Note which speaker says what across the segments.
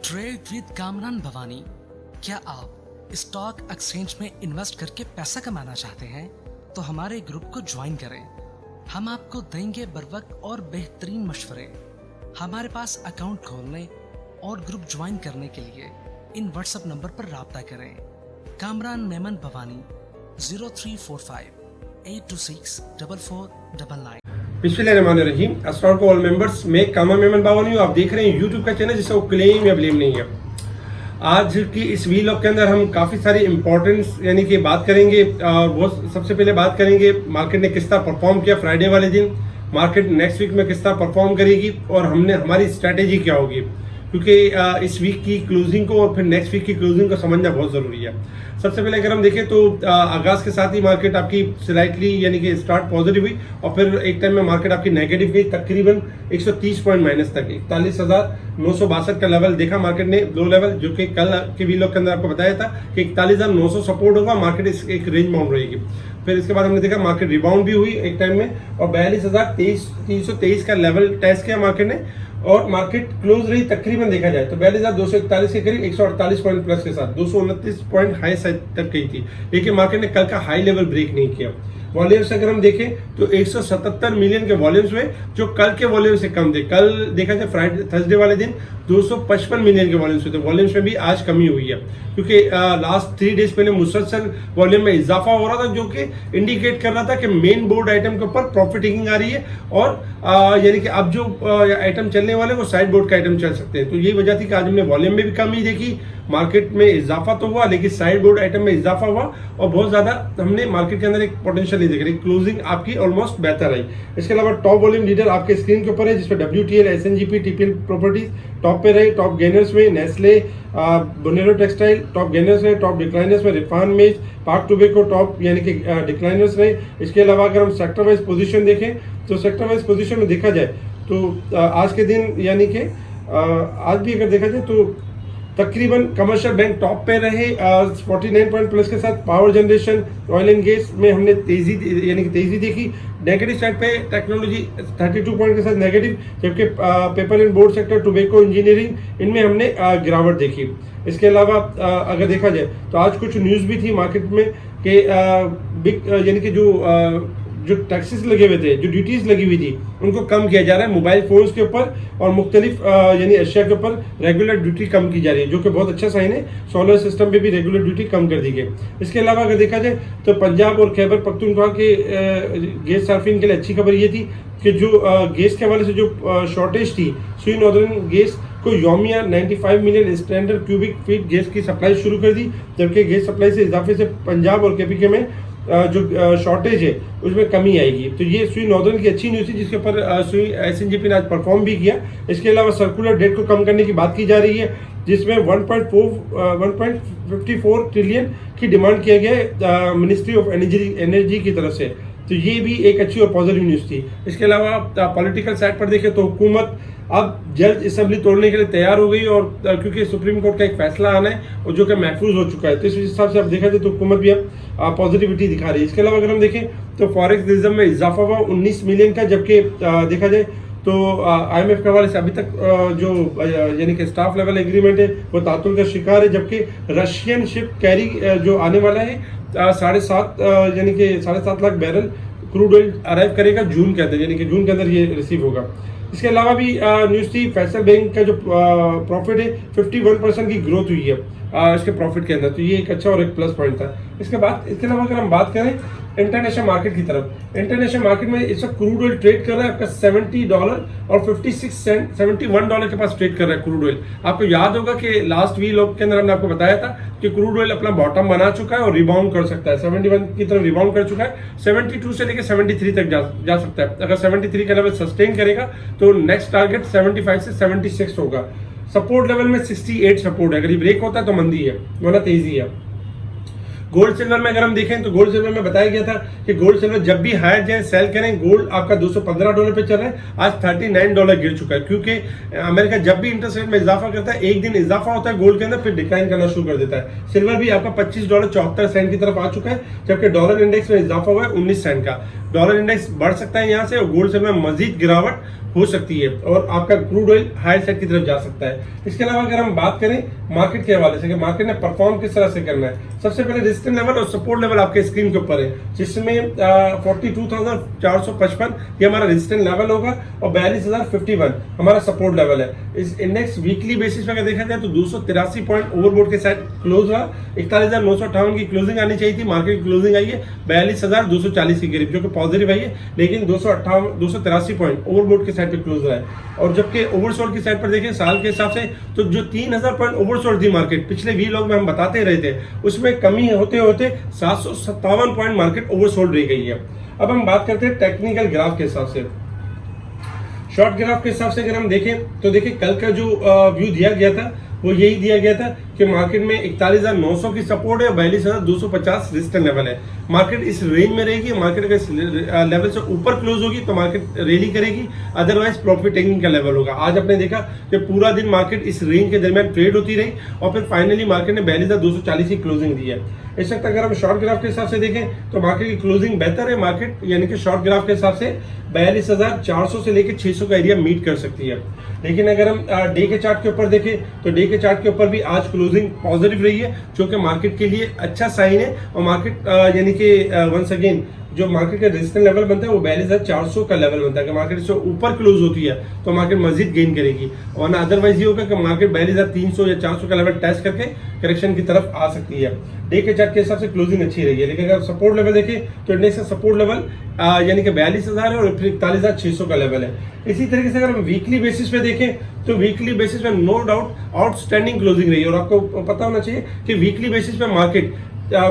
Speaker 1: Trade with Kamran Bhavani. क्या आप stock exchange में इन्वेस्ट करके पैसा कमाना चाहते हैं तो हमारे ग्रुप को ज्वाइन करें। हम आपको देंगे बर वक्त और बेहतरीन मशवरे। हमारे पास अकाउंट खोलने और ग्रुप ज्वाइन करने के लिए इन व्हाट्सएप नंबर पर राब्ता करें। कामरान मेमन भवानी 0345 826 4499।
Speaker 2: बिस्मिल्लाहिर्रहमानिर्रहीम। अस्सलाम टू ऑल मेंबर्स। मैं कामरान मेमन भवानी हूँ। आप देख रहे हैं यूट्यूब का चैनल जिसका क्लेम या ब्लेम नहीं है। आज की इस वीलॉग के अंदर हम काफ़ी सारी इंपॉर्टेंस यानी कि बात करेंगे। वो सबसे पहले बात करेंगे मार्केट ने किस तरह परफॉर्म किया फ्राइडे वाले दिन, मार्केट नेक्स्ट वीक में किस तरह परफॉर्म करेगी और हमारी स्ट्रैटेजी क्या होगी, क्योंकि इस वीक की क्लोजिंग को और फिर नेक्स्ट वीक की क्लोजिंग को समझना बहुत ज़रूरी है। सबसे पहले अगर हम देखें तो आगाज़ के साथ ही मार्केट आपकी स्लाइटली यानी कि स्टार्ट पॉजिटिव हुई और फिर एक टाइम में मार्केट आपकी नेगेटिव गई तकरीबन 130 पॉइंट माइनस तक। 41,962 का लेवल देखा मार्केट ने, लो लेवल, जो कि कल के वीलॉग के अंदर आपको बताया था कि 41,900 सपोर्ट होगा, मार्केट एक रेंज बाउंड रहेगी। फिर इसके बाद हमने देखा मार्केट रिबाउंड भी हुई एक टाइम में और 42,323 का लेवल टेस्ट किया मार्केट ने और मार्केट क्लोज रही तकरीबन देखा जाए तो 42,241 के करीब 148 पॉइंट प्लस के साथ 229 पॉइंट हाई साइड तक गई थी, लेकिन मार्केट ने कल का हाई लेवल ब्रेक नहीं किया। वॉल्यूम्स अगर हम देखें तो 177 मिलियन के वॉल्यूम्स हुए जो कल के वॉल्यूम से कम थे। कल देखा जाए फ्राइडे थर्सडे वाले दिन 255 मिलियन के वॉल्यूम्स हुए थे। वॉल्यूम्स में भी आज कमी हुई है क्योंकि लास्ट 3 डेज पहले मुसलसल वॉल्यूम में इजाफा हो रहा था, जो कि इंडिकेट कर रहा था कि मेन बोर्ड आइटम के ऊपर प्रॉफिट टेकिंग आ रही है और यानी कि अब जो आइटम चलने वाले वो साइड बोर्ड का आइटम चल सकते हैं। तो यही वजह थी कि आज हमने वॉल्यूम में भी कमी देखी, मार्केट में इजाफा तो हुआ लेकिन साइड बोर्ड आइटम में इजाफा हुआ और बहुत ज्यादा हमने मार्केट के अंदर एक पोटेंशियल नहीं देख रही। क्लोजिंग आपकी ऑलमोस्ट बेहतर रही। इसके अलावा टॉप वॉल्यूम लीडर आपके स्क्रीन के ऊपर है जिसमें WTL, SNGP, TPL properties top पे रहे। टॉप गेनर्स में नेस्ले, बोनेरो टेक्सटाइल टॉप गेनर्स रहे। टॉप डिक्लाइनर्स में रिफान मेज, पार्क टोबैको टॉप यानी कि डिक्लाइनर्स रहे। इसके अलावा अगर हम सेक्टर वाइज पोजीशन देखें तो सेक्टर वाइज पोजीशन में देखा जाए तो आज के दिन यानी कि आज भी अगर देखा जाए तो तकरीबन कमर्शियल बैंक टॉप पे रहे 49 पॉइंट प्लस के साथ। Power generation, oil and gas में हमने तेजी यानी कि तेजी देखी। नेगेटिव साइड पे टेक्नोलॉजी 32 पॉइंट के साथ नेगेटिव, जबकि paper and board sector, tobacco, engineering इनमें हमने गिरावट देखी। इसके अलावा अगर देखा जाए तो आज कुछ न्यूज़ भी थी मार्केट में कि बिग यानी कि जो टैक्सेस लगे हुए थे, जो ड्यूटीज लगी हुई थी उनको कम किया जा रहा है। मोबाइल फोन्स के ऊपर और मुख्तलिफ यानी अशिया के ऊपर रेगुलर ड्यूटी कम की जा रही है, जो कि बहुत अच्छा साइन है। सोलर सिस्टम पे भी रेगुलर ड्यूटी कम कर दी गई। इसके अलावा अगर देखा जाए तो पंजाब और खैबर पख्तूनख्वा के गैस सार्फिन के लिए अच्छी खबर ये थी कि जो गैस के हवाले से जो शॉर्टेज थी, सुई नॉर्दर्न गैस को योमिया 95 million standard cubic feet gas की सप्लाई शुरू कर दी, जबकि गैस सप्लाई से इजाफे से पंजाब और KPK में जो शॉर्टेज है उसमें कमी आएगी। तो ये सुई नॉर्दर्न की अच्छी न्यूज़ थी जिसके ऊपर सुई SNGP ने आज परफॉर्म भी किया। इसके अलावा सर्कुलर डेट को कम करने की बात की जा रही है जिसमें 1.54 ट्रिलियन की डिमांड किया गया है मिनिस्ट्री ऑफ एनर्जी की तरफ से। तो ये भी एक अच्छी और पॉजिटिव न्यूज़ थी। इसके अलावा पॉलिटिकल साइड पर देखें तो हुकूमत अब जल्द असेंबली तोड़ने के लिए तैयार हो गई और क्योंकि सुप्रीम कोर्ट का एक फैसला आना है और जो कि महफूज हो चुका है, तो इस हिसाब से अब देखा जाए तो हुकूमत भी अब पॉजिटिविटी दिखा रही है। इसके अलावा अगर हम देखें तो फॉरेक्स रिजर्व में इजाफा हुआ 19 मिलियन का, जबकि देखा जाए तो IMF के हवाले से अभी तक जो यानी कि स्टाफ लेवल एग्रीमेंट है वो तातुल का शिकार है, जबकि रशियन शिप कैरी जो आने वाला है 7.5 यानी कि 7.5 lakh barrel crude oil arrive करेगा जून के अंदर, यानी कि जून के अंदर ये रिसीव होगा। इसके अलावा भी न्यूज़ थी फैसल बैंक का जो प्रॉफिट है 51% की ग्रोथ हुई है इसके प्रॉफिट के अंदर, तो ये एक अच्छा और एक प्लस पॉइंट था। इसके अलावा अगर हम बात करें इंटरनेशनल मार्केट की तरफ, इंटरनेशनल मार्केट में इस वक्त क्रूड ऑयल ट्रेड कर रहा है आपका $70 और 56 सेंट, $71 के पास ट्रेड कर रहा है क्रूड ऑयल। आपको याद होगा कि लास्ट वीक के अंदर हमने आपको बताया था कि क्रूड ऑयल अपना बॉटम बना चुका है और रिबाउंड कर सकता है, 71 की तरफ रिबाउंड कर चुका है, 72 से लेकर 73 तक जा सकता है। अगर 73 का लेवल सस्टेन करेगा तो नेक्स्ट टारगेट 75 से 76 होगा। सपोर्ट लेवल में 68 सपोर्ट है, अगर ये ब्रेक होता है तो मंदी है वरना तेजी है। गोल्ड सिल्वर में अगर हम देखें तो गोल्ड सिल्वर में बताया गया था कि गोल्ड सिल्वर जब भी हायर जाए सेल करें। गोल्ड आपका $215 पे चल रहा है, आज $39 गिर चुका है क्योंकि अमेरिका जब भी इंटरेस्ट रेट में इजाफा करता है एक दिन इजाफा होता है गोल्ड के अंदर, फिर डिक्लाइन करना शुरू कर देता है। सिल्वर भी आपका $25.74 की तरफ आ चुका है, जबकि डॉलर इंडेक्स में इजाफा हुआ है 19 सेंट का। डॉलर इंडेक्स बढ़ सकता है यहाँ से और गोल्ड सिल्वर में मजीद गिरावट हो सकती है और आपका क्रूड ऑयल हाई साइड की तरफ जा सकता है। इसके अलावा अगर हम बात करें मार्केट के हवाले से कि मार्केट ने परफॉर्म किस तरह से करना है, सबसे पहले रेजिस्टेंस लेवल और सपोर्ट लेवल आपके स्क्रीन के ऊपर है, जिसमें 42,455 ये हमारा रेजिस्टेंस लेवल होगा और 42,051 हमारा सपोर्ट लेवल है। इस इंडेक्स वीकली बेसिस पे अगर देखा जाए तो 283 पॉइंट ओवरबोट के साथ क्लोज हुआ। 41,958 की क्लोजिंग आनी चाहिए थी, मार्केट की क्लोजिंग आई है 42,240 के करीब, जो कि पॉजिटिव आई है, लेकिन 283 पॉइंट ओवरबोट के साइड पे क्लोज रहा है। और जबकि ओवरसोल्ड की साइड पर देखें साल के हिसाब से तो जो 3,000 पॉइंट ओवरसोल्ड थी मार्केट, पिछले वी लॉग में हम बताते रहे थे, उसमें कमी होते होते 757 पॉइंट मार्केट ओवरसोल्ड रह गई है। अब हम बात करते हैं टेक्निकल ग्राफ के हिसाब से। शॉर्ट ग्राफ के हिसाब से अगर हम देखें तो देखिए कल का जो व्यू दिया गया था वो यही दिया गया था कि मार्केट में 41,900 की सपोर्ट है और 42,250 रेजिस्टेंस लेवल है। मार्केट इस रेंज में रहेगी, मार्केट अगर इस लेवल से ऊपर क्लोज होगी तो मार्केट रैली करेगी, अदरवाइज प्रॉफिट टेकिंग का लेवल होगा। आज आपने देखा कि पूरा दिन मार्केट इस रेंज के दरमियान ट्रेड होती रही और फिर फाइनली मार्केट ने 42,240 की क्लोजिंग दी है। इस वक्त अगर हम शॉर्ट ग्राफ के हिसाब से देखें तो मार्केट की क्लोजिंग बेहतर है, मार्केट यानी कि शॉर्ट ग्राफ के हिसाब से 42,400 से लेकर 600 का एरिया मीट कर सकती है। लेकिन अगर हम डे के चार्ट के ऊपर देखें तो डे के चार्ट के ऊपर भी आज क्लोजिंग पॉजिटिव रही है, जो कि मार्केट के लिए अच्छा साइन है। और मार्केट यानी कि वंस अगेन जो मार्केट का रेजिस्टेंस लेवल बनता है वो 42,400 का लेवल बनता है। कि मार्केट इससे ऊपर क्लोज होती है तो मार्केट मजीद गेन करेगी, वरना अदरवाइज ये होगा कि मार्केट 42,300 या 400 का लेवल टेस्ट करके करेक्शन की तरफ आ सकती है। डे के चार्ट के हिसाब से क्लोजिंग अच्छी रही है, लेकिन अगर सपोर्ट लेवल देखें तो इंडेक्स का सपोर्ट लेवल यानी कि 42,000 है और फिर 41,600 का लेवल है। इसी तरीके से अगर हम वीकली बेसिस पे देखें तो वीकली बेसिस पे नो डाउट आउटस्टैंडिंग क्लोजिंग रही है। और आपको पता होना चाहिए कि वीकली बेसिस पे मार्केट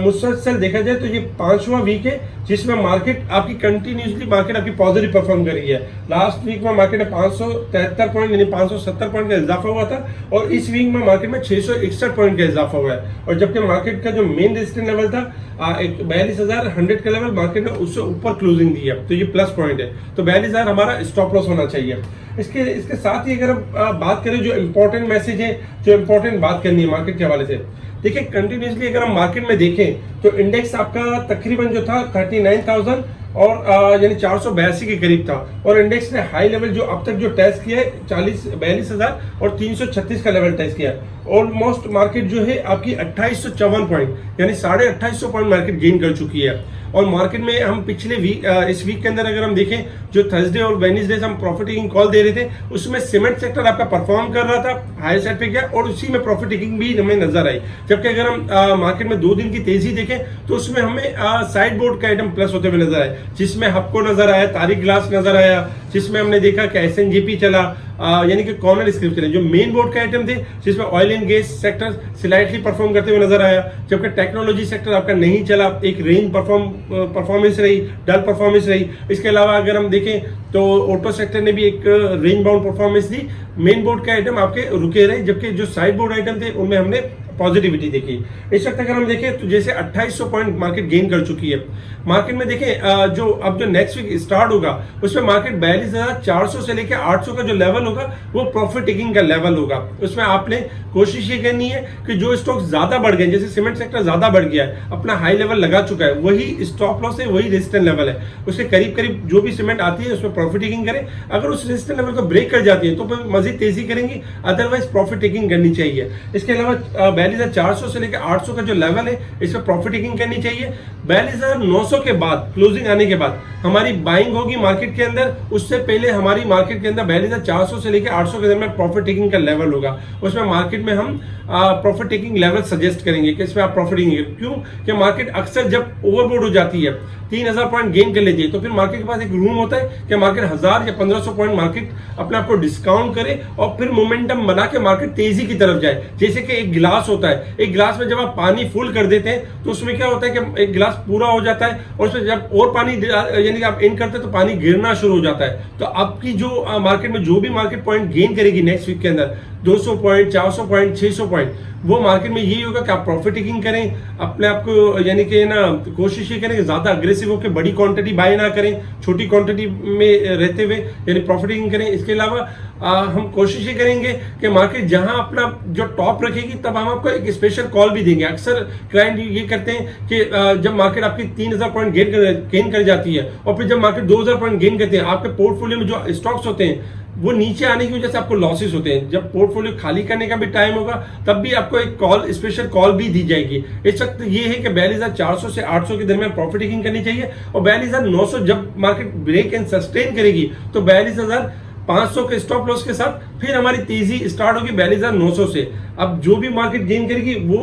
Speaker 2: मुसलसल देखा जाए तो ये 5वां वीक है जिसमें मार्केट आपकी कंटिन्यूसली मार्केट आपकी पॉजिटिव परफॉर्म कर रही है। लास्ट वीक में मार्केट में 573 पॉइंट यानी 570 पॉइंट का इजाफा हुआ था और इस वीक में मार्केट में 661 पॉइंट का इजाफा हुआ है। और जबकि मार्केट का जो मेन रेजिस्टेंस लेवल था 42,100 का लेवल, मार्केट ने उससे ऊपर क्लोजिंग दी है, तो ये प्लस पॉइंट है। तो 42,000 हमारा स्टॉप लॉस होना चाहिए। इसके साथ ही अगर हम बात करें जो इंपॉर्टेंट मैसेज है, जो इंपॉर्टेंट बात करनी है मार्केट के हवाले से, देखिए कंटिन्यूसली अगर हम मार्केट में देखें तो इंडेक्स आपका तकरीबन जो था 39,000 और यानी 482 के करीब था और इंडेक्स ने हाई लेवल जो अब तक जो टेस्ट किया है 42,000 और 336 का लेवल टेस्ट किया है। ऑलमोस्ट मार्केट जो है आपकी 2854 पॉइंट यानी 2850 पॉइंट मार्केट गेन कर चुकी है। और मार्केट में हम पिछले वीक इस वीक के अंदर अगर हम देखें जो थर्सडे और वेडनेसडे हम प्रॉफिट टेकिंग कॉल दे रहे थे उसमें सीमेंट सेक्टर आपका परफॉर्म कर रहा था, हाई साइड पे गया और उसी में प्रॉफिट टेकिंग भी हमें नजर आई। जबकि अगर हम मार्केट में 2 दिन की तेजी देखें तो उसमें हमें साइड बोर्ड का आइटम प्लस होते हुए नजर आए, जिसमें हपको नजर आया, तारिक ग्लास नजर आया, जिसमें हमने देखा कि SNGP चला, यानी कि कॉर्नर स्क्रिप्ट चले। जो मेन बोर्ड के आइटम थे जिसमें oil and gas sector slightly perform करते हुए नजर आया, जबकि टेक्नोलॉजी सेक्टर आपका नहीं चला, एक रेंज परफॉर्मेंस रही, डल परफॉर्मेंस रही। इसके अलावा अगर हम देखें तो ऑटो सेक्टर ने भी एक रेंज बाउंड परफॉर्मेंस दी। मेन बोर्ड के आइटम आपके रुके रहे, जबकि जो साइड बोर्ड आइटम थे उनमें हमने पॉजिटिविटी देखी। इस वक्त अगर हम देखें तो जैसे 2800 पॉइंट मार्केट गेन कर चुकी है। मार्केट में देखें जो अब जो नेक्स्ट वीक स्टार्ट होगा उसमें मार्केट 42,400 से लेकर 800 का जो लेवल होगा वो प्रॉफिट टेकिंग का लेवल होगा। उसमें आपने कोशिश ये करनी है कि जो स्टॉक ज्यादा बढ़ गए, जैसे सीमेंट सेक्टर ज्यादा बढ़ गया है, अपना हाई लेवल लगा चुका है, वही स्टॉप लॉस है, वही रेजिस्टेंस लेवल है, उसके करीब करीब जो भी सीमेंट आती है उसमें प्रॉफिट टेकिंग करें। अगर उस रेजिस्टेंस लेवल को ब्रेक कर जाती है तो फिर मजीद तेजी करेंगी, अदरवाइज प्रॉफिट टेकिंग करनी चाहिए। इसके अलावा 42,400 से लेकर 800 का जो लेवल है इसमें प्रॉफिट टेकिंग करनी चाहिए। 42,900 के बाद क्लोजिंग आने के बाद हमारी बाइंग होगी मार्केट के अंदर, उससे पहले हमारी मार्केट के अंदर 42,400 से लेकर 800 के दरमियान प्रॉफिट टेकिंग का लेवल होगा। उसमें मार्केट में हम प्रॉफिट टेकिंग लेवल सजेस्ट करेंगे कि इसमें आप प्रॉफिट टेकिंग, क्यों कि मार्केट अक्सर जब ओवरबोर्ड हो जाती है 3,000 पॉइंट गेन कर लेती है तो फिर मार्केट के पास एक रूम होता है कि मार्केट 1,000 या 1,500 पॉइंट मार्केट अपने आप को डिस्काउंट करे और फिर मोमेंटम बना के मार्केट तेजी की तरफ जाए। जैसे कि एक गिलास होता है, एक गिलास में जब आप पानी फुल कर देते हैं तो उसमें क्या होता है कि एक गिलास पूरा हो जाता है और उसमें जब और पानी यानी कि आप इन करते हैं तो पानी गिरना शुरू हो जाता है। तो आपकी जो मार्केट में जो भी मार्केट पॉइंट गेन करेगी नेक्स्ट वीक के अंदर 200 पॉइंट, 400 पॉइंट, 600 पॉइंट, वो मार्केट में यही होगा कि आप प्रॉफिट टेकिंग करें, अपने आप को यानी कि ना कोशिश ये करें कि ज्यादा अग्रेसिव होकर बड़ी क्वांटिटी बाय ना करें, छोटी क्वांटिटी में रहते हुए यानी प्रॉफिट टेकिंग करें। इसके अलावा हम कोशिश ये करेंगे कि मार्केट जहां अपना जो टॉप रखेगी तब हम आपको एक स्पेशल कॉल भी देंगे। अक्सर क्लाइंट ये करते हैं कि जब मार्केट आपकी 3000 पॉइंट गेन कर जाती है और फिर जब मार्केट 2000 पॉइंट गेन करते हैं, आपके पोर्टफोलियो में जो स्टॉक्स होते हैं वो नीचे आने की वजह से आपको लॉसेस होते हैं। जब पोर्टफोलियो खाली करने का भी टाइम होगा तब भी आपको एक कॉल, स्पेशल कॉल भी दी जाएगी। इस वक्त ये है कि 42,400 से 800 के दरमियान प्रॉफिट टेकिंग करनी चाहिए और 42,900 जब मार्केट ब्रेक एंड सस्टेन करेगी तो 42,500 के स्टॉप लॉस के साथ फिर हमारी तेजी स्टार्ट होगी 42,900 से। अब जो भी मार्केट गेन करेगी वो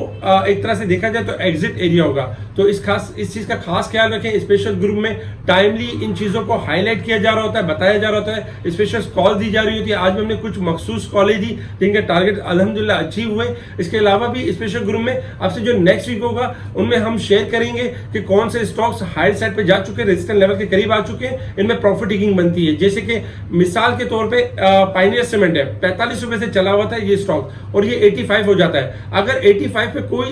Speaker 2: एक तरह से देखा जाए तो एग्जिट एरिया होगा। तो इस चीज का खास ख्याल रखें। स्पेशल ग्रुप में टाइमली इन चीजों को हाईलाइट किया जा रहा होता है, बताया जा रहा होता है, स्पेशल कॉल दी जा रही होती है। आज भी हमने कुछ मखसूस कॉलेज दी जिनके टारगेट अल्हम्दुलिल्लाह अचीव हुए। इसके अलावा भी स्पेशल ग्रुप में आपसे जो नेक्स्ट वीक होगा उनमें हम शेयर करेंगे कि कौन से स्टॉक्स हायर साइड पे जा चुके हैं, रेजिस्टेंस लेवल के करीब आ चुके हैं, इनमें प्रॉफिट टेकिंग बनती है। जैसे कि मिसाल के तौर पे पायनियर सीमेंट है, 45 रुपए से चला हुआ था ये स्टॉक और ये 85 हो जाता है। अगर 85 पे कोई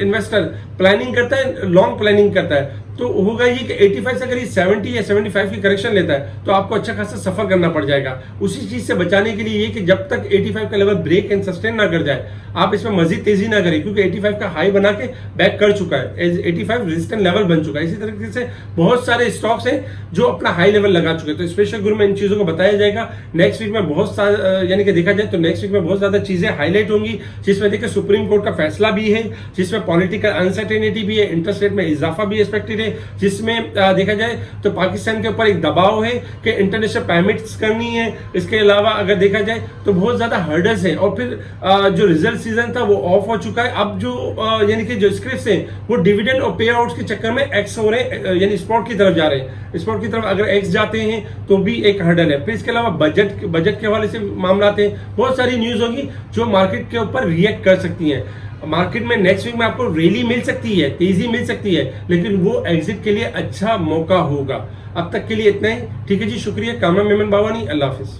Speaker 2: इन्वेस्टर प्लानिंग करता है, लॉन्ग प्लानिंग करता है, तो होगा ये कि 85 से अगर ये 70 या 75 की करेक्शन लेता है तो आपको अच्छा खासा सफर करना पड़ जाएगा। उसी चीज से बचाने के लिए ये कि जब तक 85 का लेवल ब्रेक एंड सस्टेन ना कर जाए आप इसमें मजीद तेजी ना करें, क्योंकि 85 का हाई बना के बैक कर चुका है, 85 रेजिस्टेंस लेवल बन चुका है। इसी तरीके से बहुत सारे स्टॉक्स हैं जो अपना हाई लेवल लगा चुके हैं। तो स्पेशल ग्रुप में इन चीजों को बताया जाएगा। नेक्स्ट वीक में बहुत सारा, यानी कि देखा जाए तो नेक्स्ट वीक में बहुत ज्यादा चीजें हाईलाइट होंगी, जिसमें देखिए सुप्रीम कोर्ट का फैसला भी है, जिसमें पॉलिटिकल अनसर्टेनिटी भी है, इंटरेस्ट रेट में इजाफा भी एक्सपेक्टेड है, जिसमें देखा जाए तो पाकिस्तान के ऊपर एक दबाव है कि इंटरनेशनल पेमेंट्स करनी है। इसके अलावा अगर देखा जाए तो बहुत ज्यादा हर्डल्स हैं और फिर जो रिजल्ट सीजन था वो ऑफ हो चुका है। अब जो यानी कि जो स्क्रिप्ट्स हैं वो डिविडेंड और पे आउट्स के चक्कर में एक्स हो रहे हैं, यानी स्पॉट की तरफ जा रहे हैं। स्पॉट की तरफ अगर एक्स जाते हैं तो भी एक हर्डल है। फिर इसके अलावा बजट के हवाले से मामला थे, बहुत सारी न्यूज होगी जो मार्केट के ऊपर रिएक्ट कर सकती हैं। मार्केट में नेक्स्ट वीक में आपको रैली मिल सकती है, तेजी मिल सकती है, लेकिन वो एग्जिट के लिए अच्छा मौका होगा। अब तक के लिए इतना ही। ठीक है जी, शुक्रिया। कामरान मेमन बावानी, अल्लाह हाफिज।